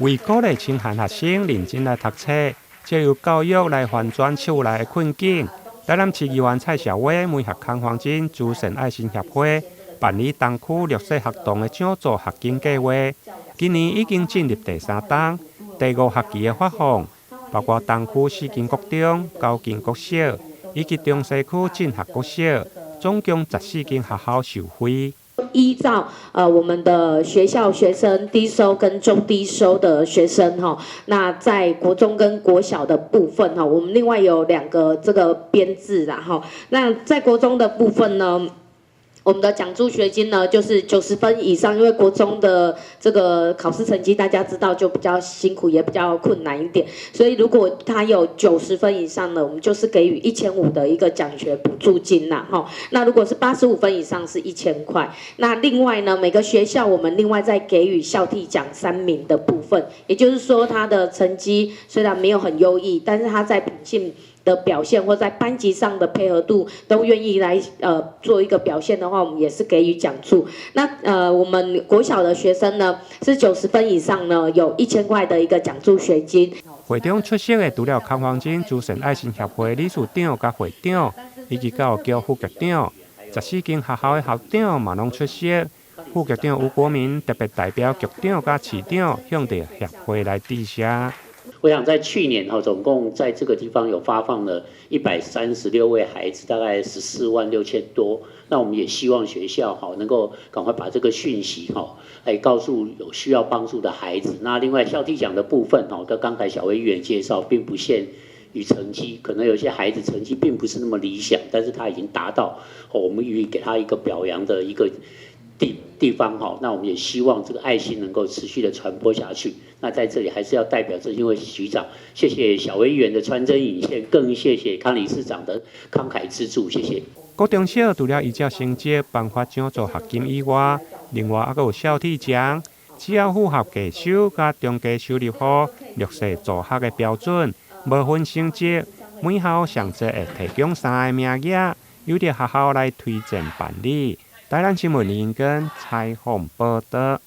为鼓励清寒学生认真来读册，借由教育来反转厝内的困境。台南市议员蔡小伟每学康黄金慈善爱心协会办理东区弱势学童的奖助学金计划，今年已经进入第3档，第5学期的发放，包括东区4间国中、9间国小以及中西区进学国小，总共14间学校受惠。依照我们的学校学生低收跟中低收的学生哈，那在国中跟国小的部分哈，我们另外有2个这个编制啦哈。那在国中的部分呢，我们的奖助学金呢，就是90分以上，因为国中的这个考试成绩大家知道就比较辛苦，也比较困难一点，所以如果他有90分以上呢，我们就是给予1500的一个奖学补助金啦，哈。那如果是85分以上是1000块。那另外呢，每个学校我们另外再给予校替奖3名的部分，也就是说他的成绩虽然没有很优异，但是他在品性的表现或在班级上的配合度都愿意来做一个表现的话，我们也是给予奖助。那我们国小的学生呢是90分以上呢，有1000块的一个奖助学金。会中出席的除了康黄金慈善爱心协会理事长甲会长，以及教育局副局长，14间学校的校长嘛拢出席。副局长吴国民特别代表局长甲市长向着协会来致谢。我想在去年总共在这个地方有发放了136位孩子，大概14万6千多。那我们也希望学校能够赶快把这个讯息来告诉有需要帮助的孩子。那另外校替奖的部分跟刚才小薇议员介绍，并不限于成绩，可能有些孩子成绩并不是那么理想，但是他已经达到我们予以给他一个表扬的一个地方那我们也希望这个爱心能够持续的传播下去。那在这里还是要代表郑兴惠局长，谢谢小薇议员的穿针引线，更谢谢康理事长的慷慨资助，谢谢。国中小除了依照成绩颁发奖助学金以外，另外还有校替奖，只要符合低收甲中低收入户弱势助学的标准，无分成绩，每校上侪会提供3个名额，由着学校来推荐办理。台南新闻林根采访报道。